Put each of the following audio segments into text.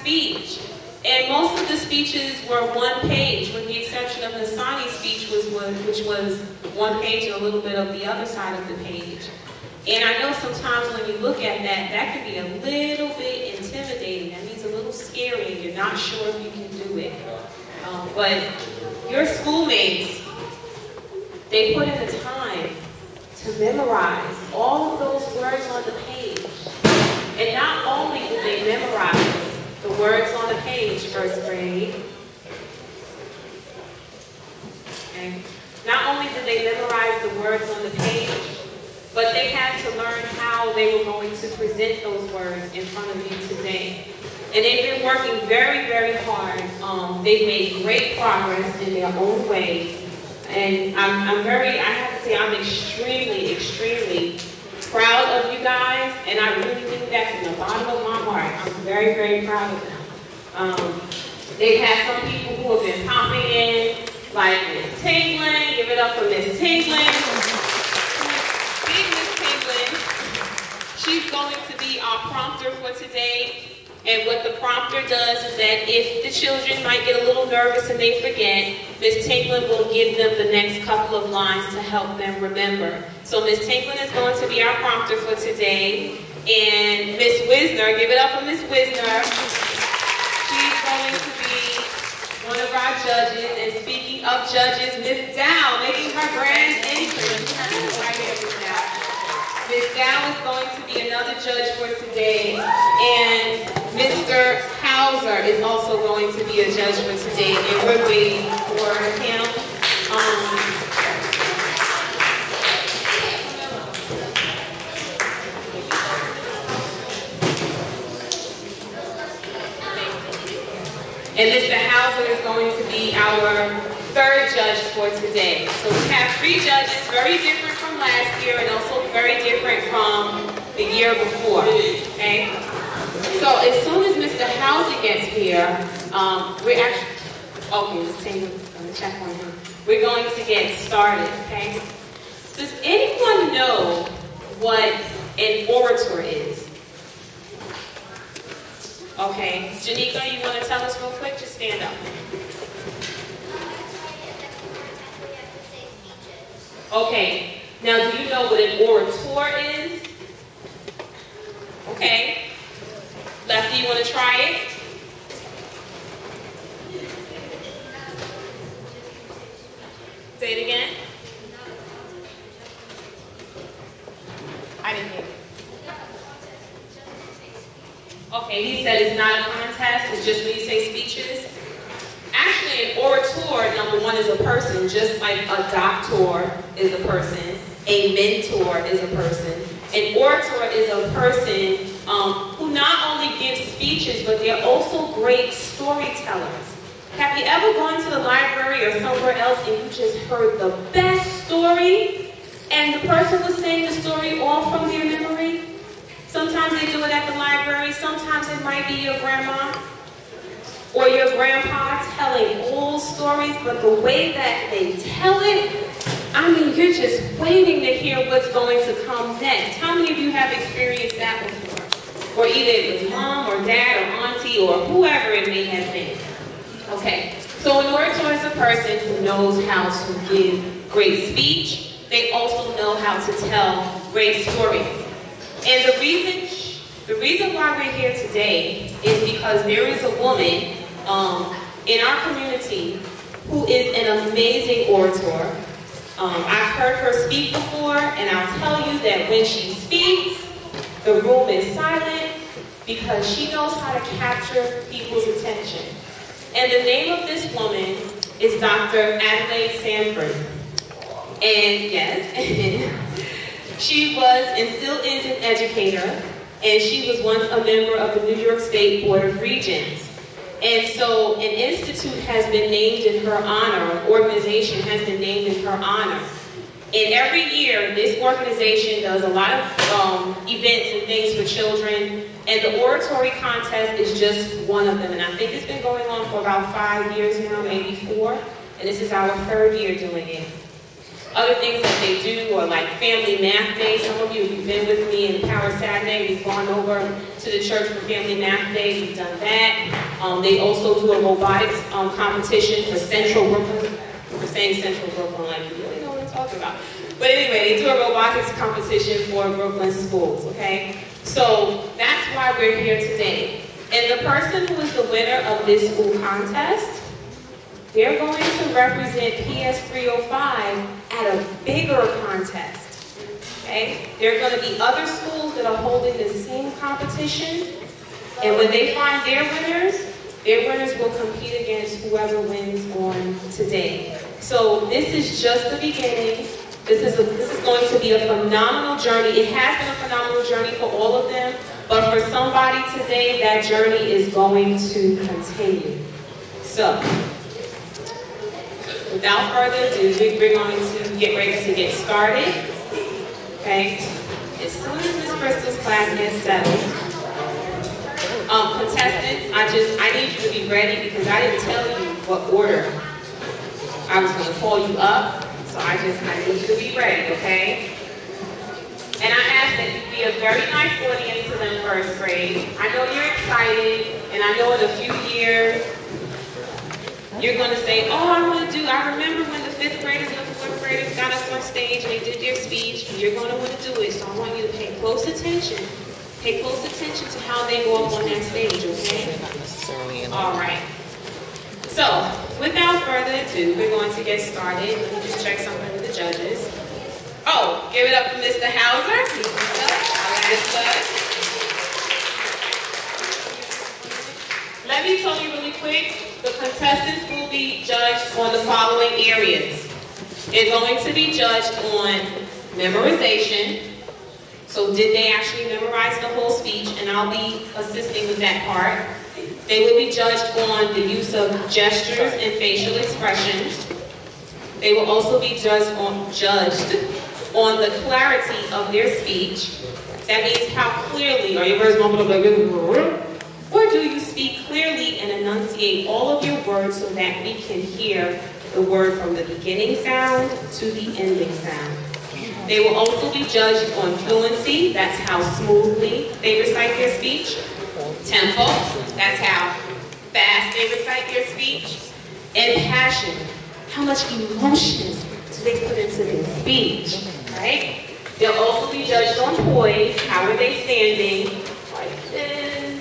speech. And most of the speeches were one page, with the exception of Nasani's speech, which was one page and a little bit of the other side of the page. And I know sometimes when you look at that, that can be a little bit intimidating. That means a little scary and you're not sure if you can do it. But your schoolmates, they put in the time to memorize all of those words on the page. And not only did they memorize the words on the page, first grade, okay? Not only did they memorize the words on the page, but they had to learn how they were going to present those words in front of you today. And they've been working very, very hard. They've made great progress in their own way. And I have to say, I'm extremely, extremely proud of you guys. And I really mean that from the bottom of my heart. I'm very, very proud of them. They've had some people who have been popping in, like Miss Tinglin. Give it up for Miss Tinglin. Big Miss Tinglin. She's going to be our prompter for today. And what the prompter does is that if the children might get a little nervous and they forget, Miss Tinglin will give them the next couple of lines to help them remember. So Miss Tinglin is going to be our prompter for today. And Miss Wisner, give it up for Miss Wisner. She's going to be one of our judges. And speaking of judges, Miss Dow, making her grand entrance. Right here, Miss Dow. Miss Dow is going to be another judge for today. And Mr. Hauser is also going to be a judge for today. And we're waiting for him. And Mr. Hauser is going to be our third judge for today. So we have 3 judges, very different from last year and also very different from the year before. Okay? So as soon as Mr. Hauser gets here, we're actually, okay, let's take a check on him. We're going to get started, okay? Does anyone know what an orator is? Okay, Janika, you want to tell us real quick? Just stand up. Okay, now do you know what an orator is? Okay. Lefty, you want to try it? Say it again. I didn't hear it. Okay, he said it's not a contest, it's just when you say speeches. Actually, an orator, number one, is a person, just like a doctor is a person, a mentor is a person. An orator is a person who not only gives speeches, but they're also great storytellers. Have you ever gone to the library or somewhere else and you just heard the best story, and the person was saying the story all from their memory? Sometimes they do it at the library, sometimes it might be your grandma or your grandpa telling old stories, but the way that they tell it, I mean, you're just waiting to hear what's going to come next. How many of you have experienced that before? Or either it was mom or dad or auntie or whoever it may have been. Okay, so an orator is a person who knows how to give great speech. They also know how to tell great stories. And the reason why we're here today is because there is a woman in our community who is an amazing orator. I've heard her speak before, and I'll tell you that when she speaks, the room is silent because she knows how to capture people's attention. And the name of this woman is Dr. Adelaide Sanford. And yes, she was and still is an educator, and she was once a member of the New York State Board of Regents. And so an institute has been named in her honor, an organization has been named in her honor. And every year, this organization does a lot of events and things for children, and the oratory contest is just one of them. And I think it's been going on for about 5 years now, maybe 4, and this is our 3rd year doing it. Other things that they do are like Family Math Day. Some of you, if you've been with me in Power Saturday, we've gone over to the church for Family Math Day. We've done that. They also do a robotics competition for Central Brooklyn. We're saying Central Brooklyn like you really know what I'm talking about. But anyway, they do a robotics competition for Brooklyn schools, okay? So that's why we're here today. And the person who is the winner of this school contest, they're going to represent PS 305 at a bigger contest, okay? There are going to be other schools that are holding the same competition, and when they find their winners will compete against whoever wins on today. So this is just the beginning. This is going to be a phenomenal journey. It has been a phenomenal journey for all of them, but for somebody today, that journey is going to continue. So, without further ado, we're going to get ready to get started. Okay? As soon as Ms. Crystal's class gets settled, contestants, I need you to be ready because I didn't tell you what order I was going to call you up. So I need you to be ready, okay? And I ask that you be a very nice audience to them first grade. I know you're excited, and I know in a few years, you're going to say, oh, I remember when the 5th graders and the 4th graders got up on stage and they did their speech, and you're going to want to do it. So I want you to pay close attention. Pay close attention to how they go up on that stage, okay? All right. So, without further ado, we're going to get started. Let me just check something with the judges. Oh, give it up for Mr. Hauser. Let me tell you really quick, the contestants will be judged on the following areas. They're going to be judged on memorization. So did they actually memorize the whole speech? And I'll be assisting with that part. They will be judged on the use of gestures and facial expressions. They will also be judged on the clarity of their speech. That means how clearly, are your words mumbled like this? Or do you speak clearly and enunciate all of your words so that we can hear the word from the beginning sound to the ending sound? They will also be judged on fluency, that's how smoothly they recite their speech. Tempo, that's how fast they recite their speech. And passion, how much emotion do they put into their speech, right? They'll also be judged on poise, how are they standing, like this,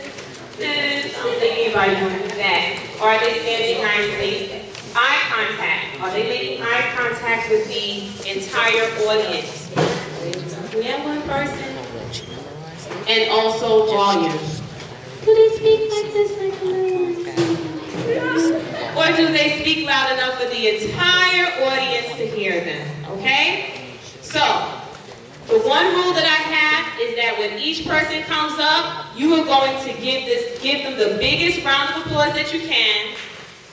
I'm thinking about doing that. Or are they standing nicely? Eye contact, are they making eye contact with the entire audience? We have one person. And also volume. Do they speak like this, like or do they speak loud enough for the entire audience to hear them? Okay? So, the one rule that I have is that when each person comes up, you are going to give them the biggest round of applause that you can.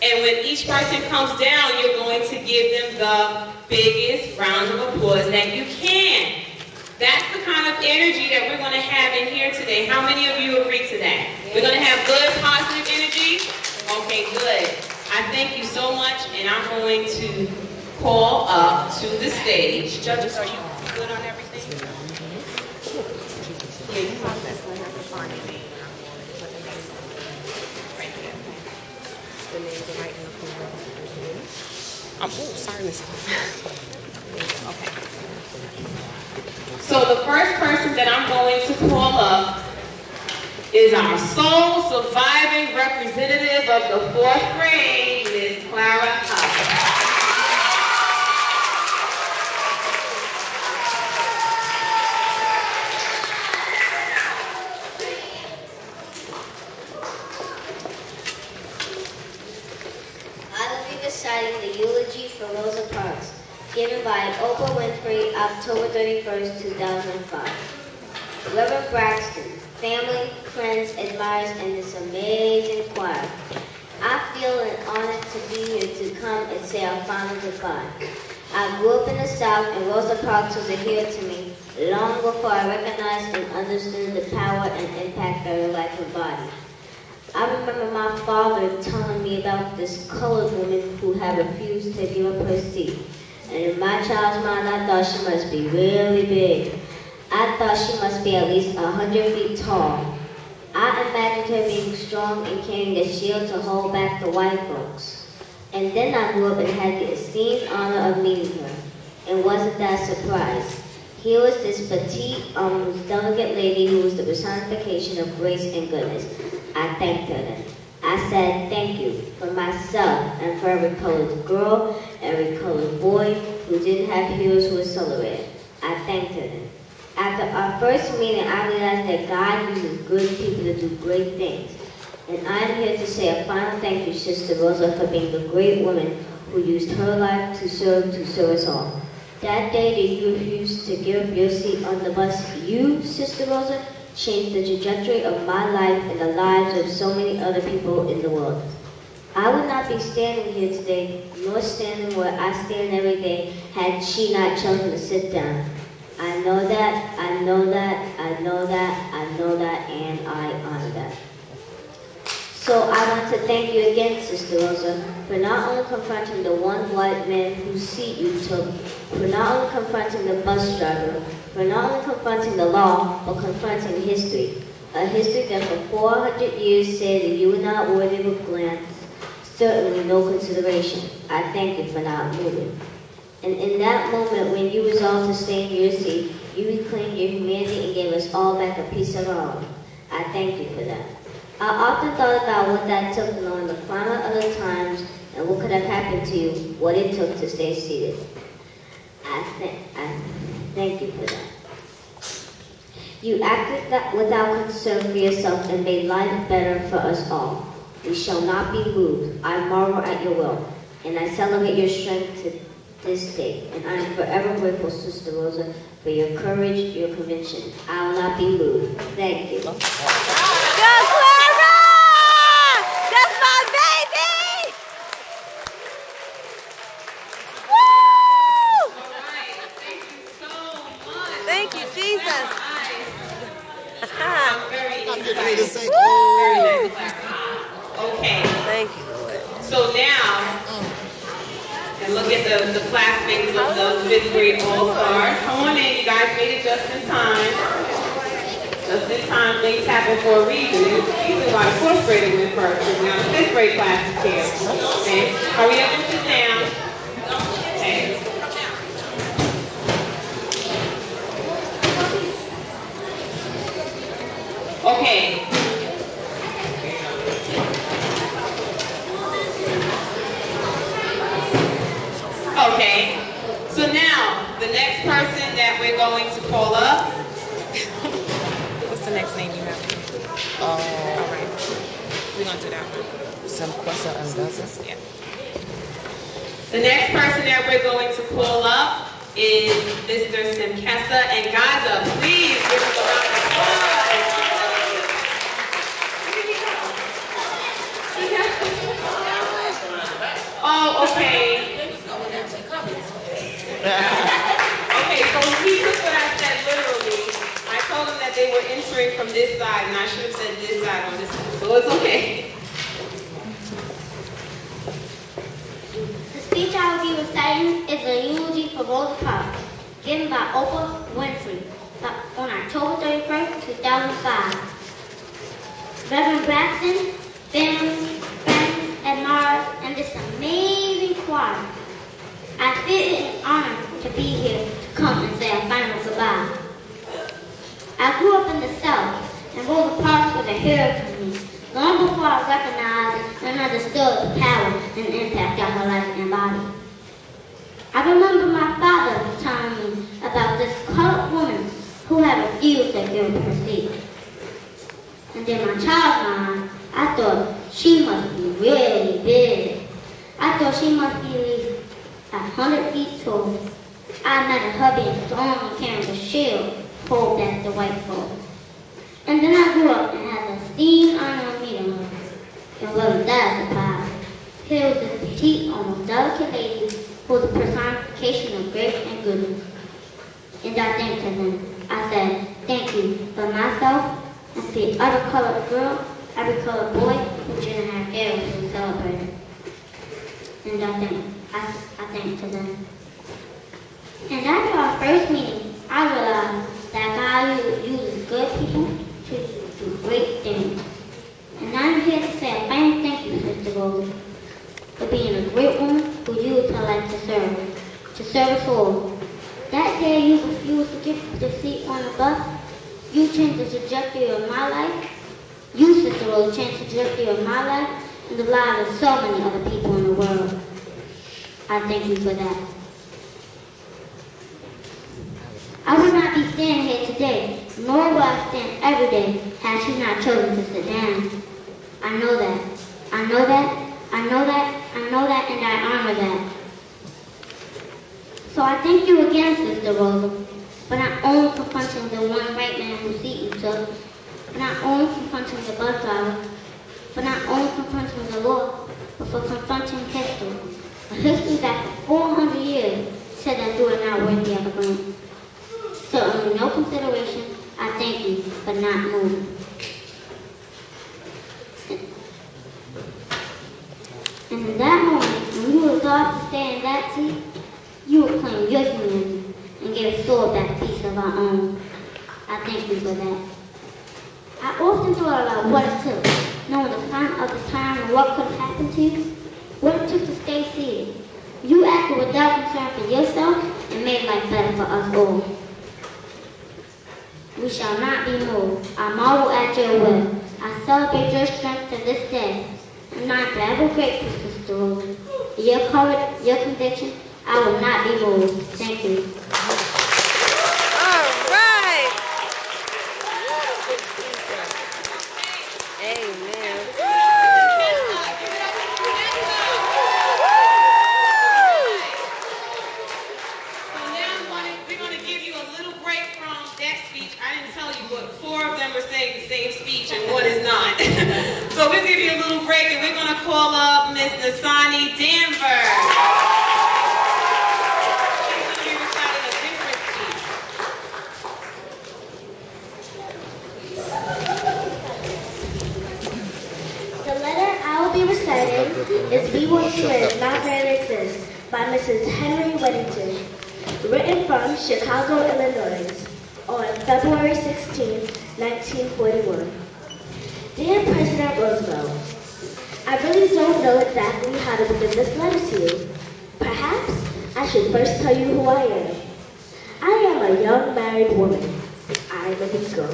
And when each person comes down, you're going to give them the biggest round of applause that you can. That's the kind of energy that we're going to have in here today. How many of you agree to that? We're going to have good, positive energy? Okay, good. I thank you so much, and I'm going to call up to the stage. Judges, are you good on everything? Yeah, you have to find your name. Right here. The names are right in the corner. Oh, sorry, Miss. Okay. So the first person that I'm going to call up is our sole surviving representative of the 4th grade, Miss Clara Huff. I will be reciting the eulogy for Rosa Parks, given by Oprah Winfrey, October 31st, 2005. Reverend Braxton, family, friends, admirers, and this amazing choir. I feel an honor to be here to come and say our final goodbye. I grew up in the South, and Rosa Parks was a hero to me long before I recognized and understood the power and impact that her life would body. I remember my father telling me about this colored woman who had refused to give up her seat. And in my child's mind, I thought she must be really big. I thought she must be at least 100 feet tall. I imagined her being strong and carrying a shield to hold back the white folks. And then I grew up and had the esteemed honor of meeting her. And wasn't that surprised? Here was this petite, delicate lady who was the personification of grace and goodness. I thanked her then. I said thank you for myself and for every colored girl, every colored boy who didn't have heroes who were celebrated. I thanked her then. After our first meeting, I realized that God uses good people to do great things. And I'm here to say a final thank you, Sister Rosa, for being the great woman who used her life to serve us all. That day that you refused to give up your seat on the bus, you, Sister Rosa, changed the trajectory of my life and the lives of so many other people in the world. I would not be standing here today, nor standing where I stand every day, had she not chosen to sit down. I know that, I know that, I know that, I know that, and I honor that. So I want to thank you again, Sister Rosa, for not only confronting the one white man whose seat you took, for not only confronting the bus driver, for not only confronting the law, but confronting history. A history that for 400 years said that you were not worthy of a glance, certainly no consideration. I thank you for not moving. And in that moment when you resolved to stay in your seat, you reclaimed your humanity and gave us all back a piece of our own. I thank you for that. I often thought about what that took, knowing the climate of the times and what could have happened to you, what it took to stay seated. I thank you for that. You acted without concern for yourself and made life better for us all. We shall not be moved. I marvel at your will, and I celebrate your strength to this day. And I am forever grateful, Sister Rosa, for your courage, your conviction. I will not be moved. Thank you. Go, Clara! That's my baby! Woo! All right. Thank you so much. Thank you, Jesus. I'm very excited. Very nice, Clara. Okay. Thank you, Lord. So now, and look at the classmates of the 5th grade All-Stars. Come on in, you guys made it just in time. Just in time, things happen for a reason. It was usually why the 4th grader went first, because now the 5th grade class is here. Okay, hurry up and sit down. Okay. Okay. Okay, so now, the next person that we're going to call up. What's the next name you have? All right, we're going to do that one. Samquesa and Gaza. Yeah. The next person that we're going to call up is Mr. Samquesa and Gaza. Please give us a round of applause. Oh, okay. Okay, so he took what I said literally. I told him that they were entering from this side, and I should have said this side on this side, so it's okay. The speech I will be reciting is a eulogy for Rosa Parks, given by Oprah Winfrey on October 31st, 2005. Reverend Braxton, family, friends, admirers, and this amazing choir. I feel it an honor to be here to come and say a final goodbye. I grew up in the South, and Rosa Parks was a hero to me, long before I recognized and understood the power and impact of her life and body. I remember my father telling me about this colored woman who had refused to give up her seat. And in my child's mind, I thought she must be really big. I thought she must be at least 100 feet tall. I imagine her being strong and carrying a shield hold back the white folks. And then I grew up and had the esteemed honor of meeting her. And wasn't that surprised? Here was this petite, almost delicate lady who was a personification of grace and goodness. And I thanked her then. I said, thank you for myself and for the other colored girl, every colored boy who didn't have hair when we celebrated. And I thanked her then. first meeting, I realized that God uses good people to do great things. And I'm here to say a final thank you, Sister Rosa, for being a great woman who used her life to serve us all. That day you refused to give the seat on the bus, you changed the trajectory of my life. You, Sister Rosa, changed the trajectory of my life and the lives of so many other people in the world. I thank you for that. I would not be standing here today, nor would I stand every day had she not chosen to sit down. I know that. I know that. I know that. I know that, and I honor that. So I thank you again, Sister Rosa, for not only confronting the one white man whose seat you took, for not only confronting the bus driver, for not only confronting the law, but for confronting history. A history that for 400 years said that you are not worthy of a grant. So under no consideration, I thank you for not moving. And in that moment, when you resolved to stay in that seat, you will claim your humanity and give us all that piece of our own. I thank you for that. I often thought about what it took, knowing the sign of the time and what could have happened to you, what it took to stay seated. You acted without concern for yourself and made life better for us all. We shall not be moved. I marvel at your will. I celebrate your strength to this day. And I'm forever grateful, Sister Rosa. Your courage, your conviction, I will not be moved. Thank you. All right. Amen. We're going to give you a little break from that speech. I didn't tell you, but 4 of them are saying the same speech and 1 is not. So we'll give you a little break and we're going to call up Miss Nasani Danvers. She's going to be reciting a different speech. The letter I will be reciting is We Want to Live, Not Rarely Exist by Mrs. Henry Weddington, written from Chicago, Illinois, on February 16, 1941. Dear President Roosevelt, I really don't know exactly how to begin this letter to you. Perhaps I should first tell you who I am. I am a young married woman. I am a Negro.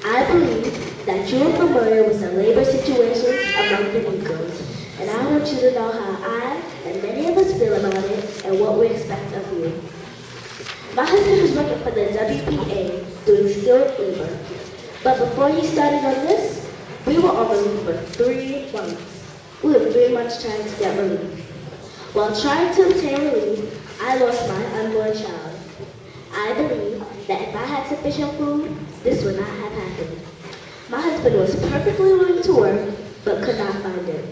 I believe that you are familiar with the labor situations among the Negroes, and I want you to know how I and many of us feel about it and what we expect of you. My husband was working for the WPA doing skilled labor, but before he started on this, we were on relief for 3 months. We were 3 months trying to get relief. While trying to obtain relief, I lost my unborn child. I believe that if I had sufficient food, this would not have happened. My husband was perfectly willing to work, but could not find it.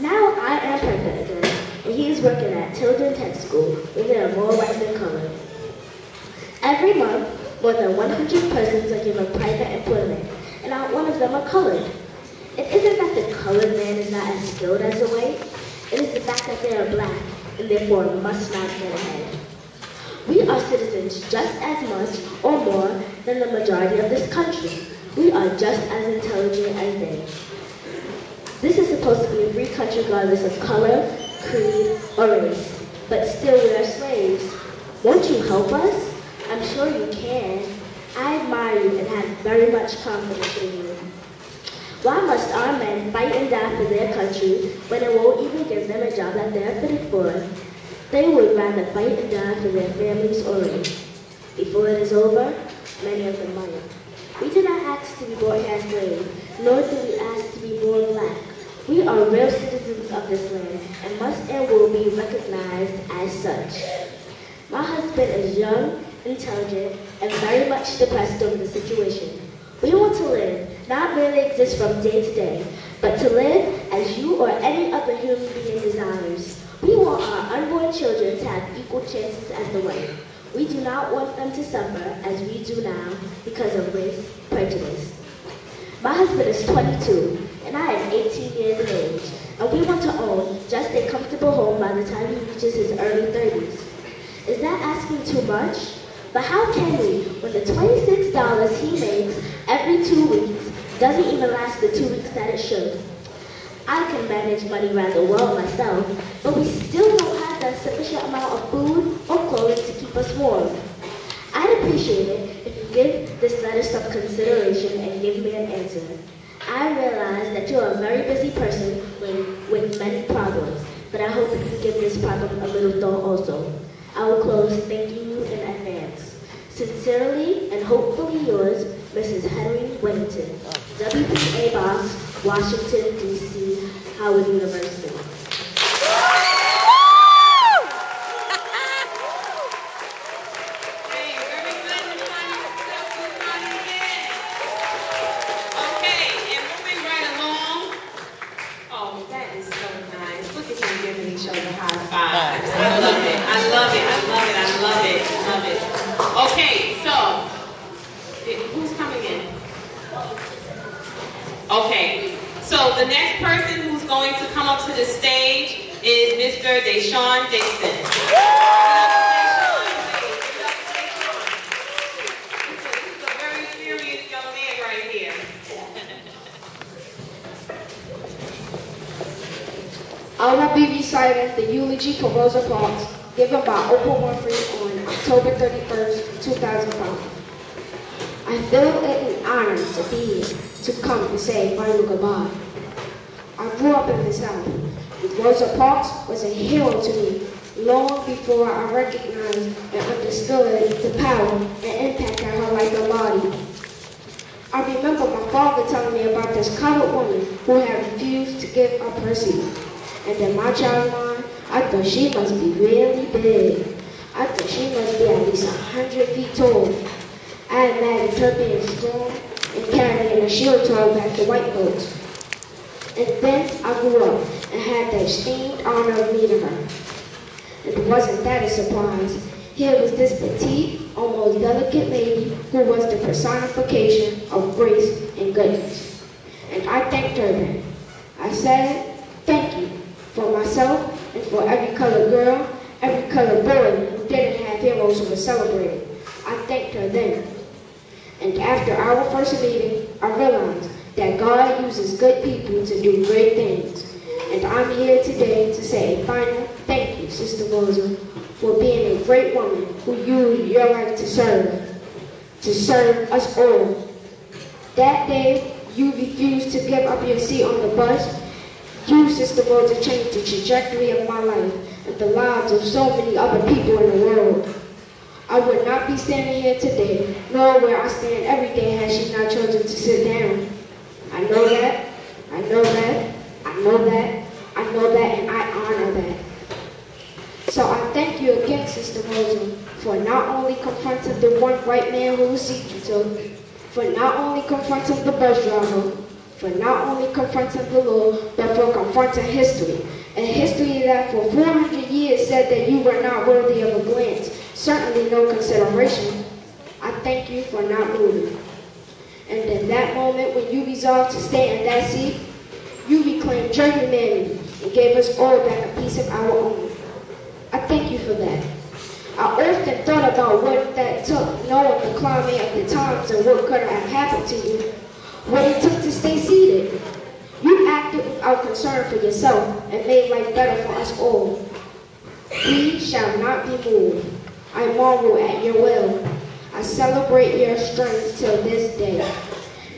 Now I am pregnant again, and he is working at Tilden Tech School, where there are more white than colored. Every month, more than 100 persons are given private employment, and not one of them are colored. It isn't that the colored man is not as skilled as the white, it is the fact that they are black, and therefore must not get ahead. We are citizens just as much or more than the majority of this country. We are just as intelligent as they. This is supposed to be a free country regardless of color, creed, or race, but still we are slaves. Won't you help us? I'm sure you can. I admire you and have very much confidence in you. Why must our men fight and die for their country when it won't even give them a job that they're fitted for? They would rather fight and die for their families or race. Before it is over, many of them might. We do not ask to be born as slaves, nor do we ask to be born black. We are real citizens of this land and must and will be recognized as such. My husband is young, intelligent, and very much depressed over the situation. We want to live, not merely exist from day to day, but to live as you or any other human being desires. We want our unborn children to have equal chances as the white. We do not want them to suffer as we do now because of race prejudice. My husband is 22, and I am 18 years of age, and we want to own just a comfortable home by the time he reaches his early 30s. Is that asking too much? But how can we, when the $26 he makes every 2 weeks doesn't even last the 2 weeks that it should? I can manage money rather well myself, but we still don't have the sufficient amount of food or clothing to keep us warm. I'd appreciate it if you give this letter some consideration and give me an answer. I realize that you're a very busy person with many problems, but I hope you can give this problem a little thought also. I will close thanking you in advance. Sincerely and hopefully yours, Mrs. Henry Whittington, WPA Box, Washington, D.C., Howard University. Okay, so, who's coming in? Okay, so the next person who's going to come up to the stage is Mr. Deshaun Dixon. This is a very serious young man right here. I will be reciting the eulogy for Rosa Parks, given by Oprah Winfrey on October 31st, 2005. I feel it an honor to be here, to come and say a final goodbye. I grew up in the South, and Rosa Parks was a hero to me long before I recognized and understood the power and impact that her life embodied. I remember my father telling me about this colored woman who had refused to give up her seat. And in my child's mind, I thought she must be really big. I thought she must be at least 100 feet tall. I imagined her being strong and carrying a shield to her back to white folks. And then I grew up and had the esteemed honor of meeting her. And wasn't that a surprise? Here was this petite, almost delicate lady who was the personification of grace and goodness. And I thanked her then. I said, thank you for myself and for every colored girl, every colored boy who didn't have heroes who were celebrated. I thanked her then. And after our first meeting, I realized that God uses good people to do great things. And I'm here today to say a final thank you, Sister Rosa, for being a great woman who used your life to serve us all. That day, you refused to give up your seat on the bus. You, Sister Rosa, changed the trajectory of my life and the lives of so many other people in the world. I would not be standing here today, nor where I stand every day had she not chosen to sit down. I know that, I know that, I know that, I know that, and I honor that. So I thank you again, Sister Rosa, for not only confronting the one white man who seat you took, for not only confronting the bus driver, for not only confronting the law, but for confronting history. A history that for 400 years said that you were not worthy of a glance, certainly no consideration. I thank you for not moving. And in that moment when you resolved to stay in that seat, you reclaimed your humanity and gave us all back a piece of our own. I thank you for that. I often thought about what that took, knowing the climate of the times and what could have happened to you, what it took to stay seated. You acted without concern for yourself and made life better for us all. We shall not be moved. I marvel at your will. I celebrate your strength till this day.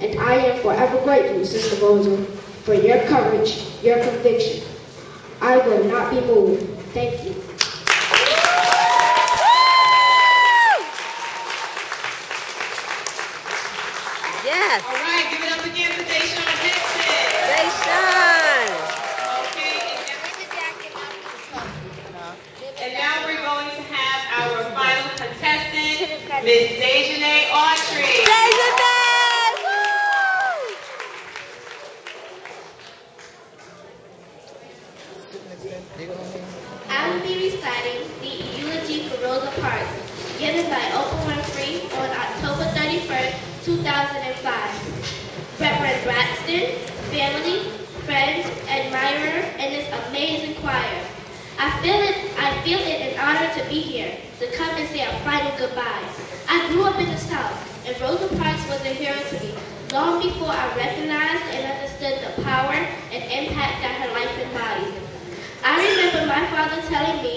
And I am forever grateful, Sister Rosa, for your courage, your conviction. I will not be moved. Thank you. Yes. All right, give it up again for Deshaun Dixon. Deshaun. Okay, and now we're going to have our final contestant, Ms. Dejanay Autry. Dejanay! Woo! I will be reciting the eulogy for Rosa Parks, given by Oprah Winfrey on October 31st, 2005. Reverend Braxton, family, friends, admirers, and this amazing choir. I feel it an honor to be here, to come and say a final goodbye. I grew up in the South, and Rosa Parks was a hero to me long before I recognized and understood the power and impact that her life embodied. I remember my father telling me